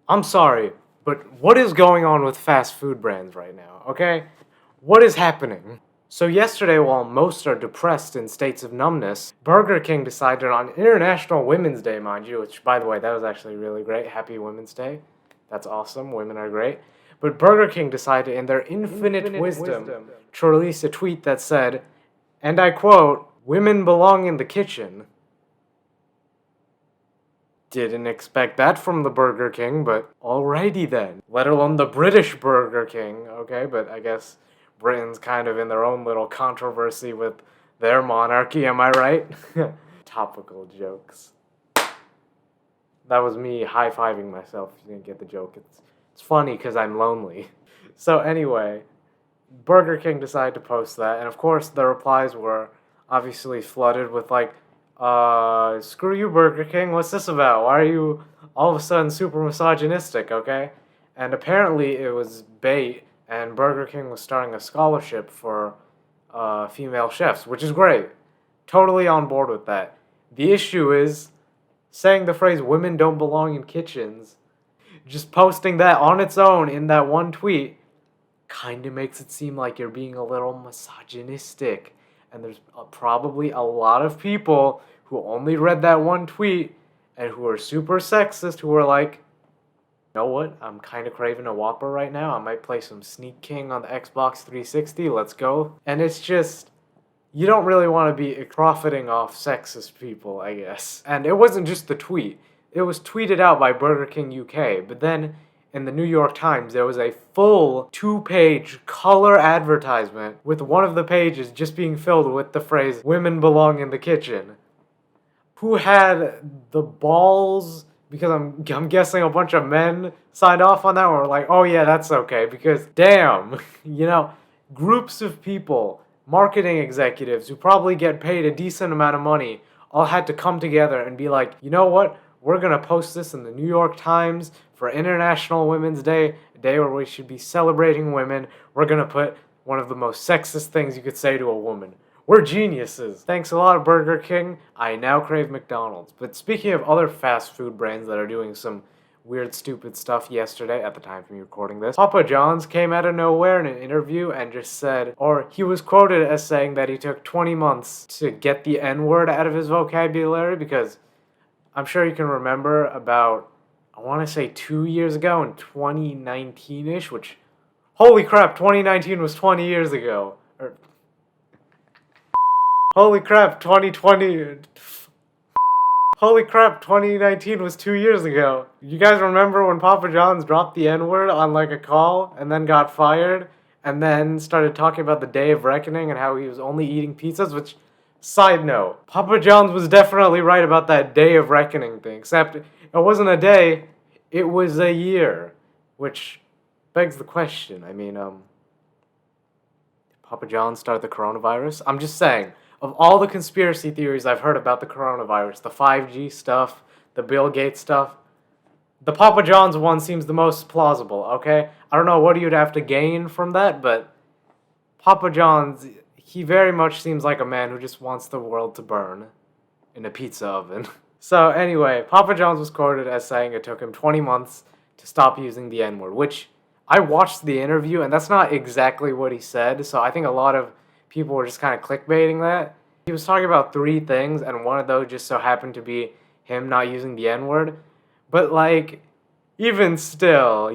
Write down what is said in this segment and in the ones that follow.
I'm sorry, but what is going on with fast food brands right now, okay? What is happening? So yesterday, while most are depressed in states of numbness, Burger King decided on International Women's Day, mind you, which, by the way, that was actually really great. Happy Women's Day. That's awesome. Women are great. But Burger King decided, in their infinite wisdom, to release a tweet that said, and I quote, "Women belong in the kitchen." Didn't expect that from the Burger King, but alrighty then. Let alone the British Burger King, okay? But I guess Britain's kind of in their own little controversy with their monarchy, am I right? Topical jokes. That was me high-fiving myself, if you didn't get the joke. It's funny because I'm lonely. So anyway, Burger King decided to post that, and of course the replies were obviously flooded with like, screw you, Burger King, what's this about? Why are you all of a sudden super misogynistic, okay? And apparently it was bait, and Burger King was starting a scholarship for female chefs, which is great. Totally on board with that. The issue is saying the phrase women don't belong in kitchens, just posting that on its own in that one tweet, kind of makes it seem like you're being a little misogynistic. And there's probably a lot of people who only read that one tweet and who are super sexist who are like, you know what, I'm kind of craving a Whopper right now. I might play some Sneak King on the Xbox 360. Let's go. And it's just, you don't really want to be profiting off sexist people, I guess. And it wasn't just the tweet. It was tweeted out by Burger King UK, but then in the New York Times, there was a full 2-page color advertisement with one of the pages just being filled with the phrase, "Women belong in the kitchen." Who had the balls, because I'm guessing a bunch of men signed off on that, or were like, oh yeah, that's okay, because damn, groups of people, marketing executives who probably get paid a decent amount of money, all had to come together and be like, you know what? We're going to post this in the New York Times for International Women's Day, a day where we should be celebrating women. We're going to put one of the most sexist things you could say to a woman. We're geniuses. Thanks a lot, Burger King. I now crave McDonald's. But speaking of other fast food brands that are doing some weird, stupid stuff yesterday, at the time of me recording this, Papa John's came out of nowhere in an interview and just said, or he was quoted as saying that he took 20 months to get the N-word out of his vocabulary, because I'm sure you can remember about, I want to say 2 years ago in 2019-ish, which, holy crap, 2019 was 20 years ago. Holy crap, 2019 was 2 years ago. You guys remember when Papa John's dropped the N-word on like a call and then got fired and then started talking about the Day of Reckoning and how he was only eating pizzas, which, side note, Papa John's was definitely right about that Day of Reckoning thing, except it wasn't a day, it was a year, which begs the question. I mean, did Papa John's start the coronavirus? I'm just saying, of all the conspiracy theories I've heard about the coronavirus, the 5G stuff, the Bill Gates stuff, the Papa John's one seems the most plausible, okay? I don't know what you'd have to gain from that, but Papa John's, he very much seems like a man who just wants the world to burn in a pizza oven. So anyway, Papa John's was quoted as saying it took him 20 months to stop using the N-word, which I watched the interview, and that's not exactly what he said, so I think a lot of people were just kind of clickbaiting that. He was talking about 3 things, and one of those just so happened to be him not using the N-word. But, like, even still,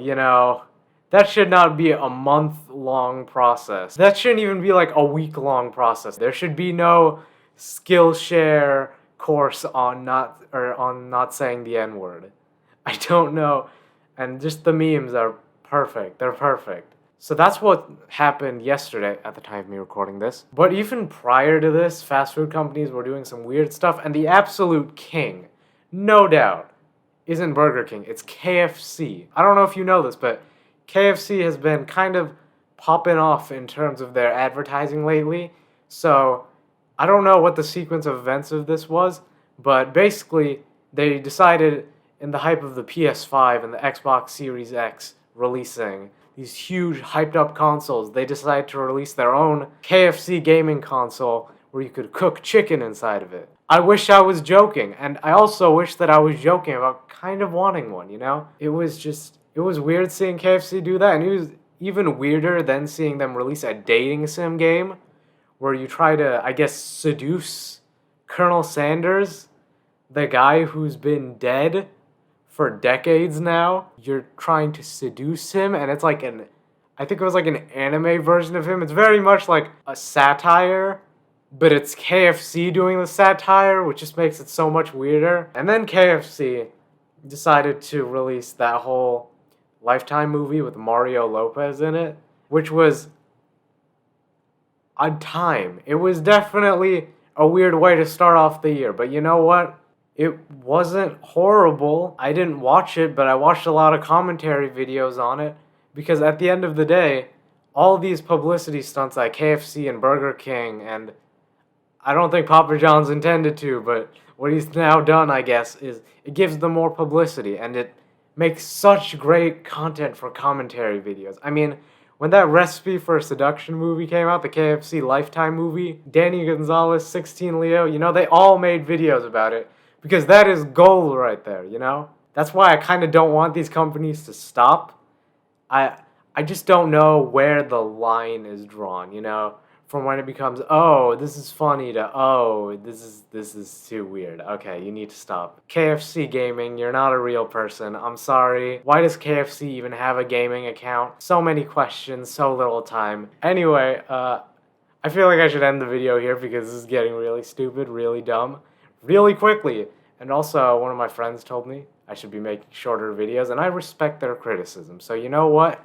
that should not be a month-long process. That shouldn't even be, like, a week-long process. There should be no Skillshare course on not saying the N-word. I don't know. And just the memes are perfect. They're perfect. So that's what happened yesterday at the time of me recording this. But even prior to this, fast food companies were doing some weird stuff, and the absolute king, no doubt, isn't Burger King. It's KFC. I don't know if you know this, but KFC has been kind of popping off in terms of their advertising lately. So I don't know what the sequence of events of this was, but basically they decided, in the hype of the PS5 and the Xbox Series X releasing these huge hyped up consoles, they decided to release their own KFC gaming console where you could cook chicken inside of it. I wish I was joking, and I also wish that I was joking about kind of wanting one, you know? It was weird seeing KFC do that, and it was even weirder than seeing them release a dating sim game where you try to, I guess, seduce Colonel Sanders, the guy who's been dead for decades now. You're trying to seduce him, and it's like I think it was like an anime version of him. It's very much like a satire, but it's KFC doing the satire, which just makes it so much weirder. And then KFC decided to release that whole Lifetime movie with Mario Lopez in it, which was a time. It was definitely a weird way to start off the year, but you know what? It wasn't horrible. I didn't watch it, but I watched a lot of commentary videos on it because at the end of the day, all these publicity stunts at KFC and Burger King, and I don't think Papa John's intended to, but what he's now done, I guess, is it gives them more publicity and it makes such great content for commentary videos. I mean, when that Recipe for Seduction movie came out, the KFC Lifetime movie, Danny Gonzalez, 16 Leo, you know, they all made videos about it because that is gold right there, you know? That's why I kind of don't want these companies to stop. I just don't know where the line is drawn, you know? From when it becomes, oh, this is funny to, oh, this is too weird. Okay, you need to stop. KFC Gaming, you're not a real person. I'm sorry. Why does KFC even have a gaming account? So many questions, so little time. Anyway, I feel like I should end the video here because this is getting really stupid, really dumb, really quickly. And also, one of my friends told me I should be making shorter videos, and I respect their criticism. So you know what?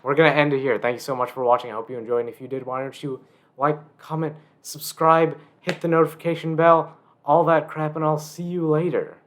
We're gonna end it here. Thank you so much for watching. I hope you enjoyed, and if you did, why don't you like, comment, subscribe, hit the notification bell, all that crap, and I'll see you later.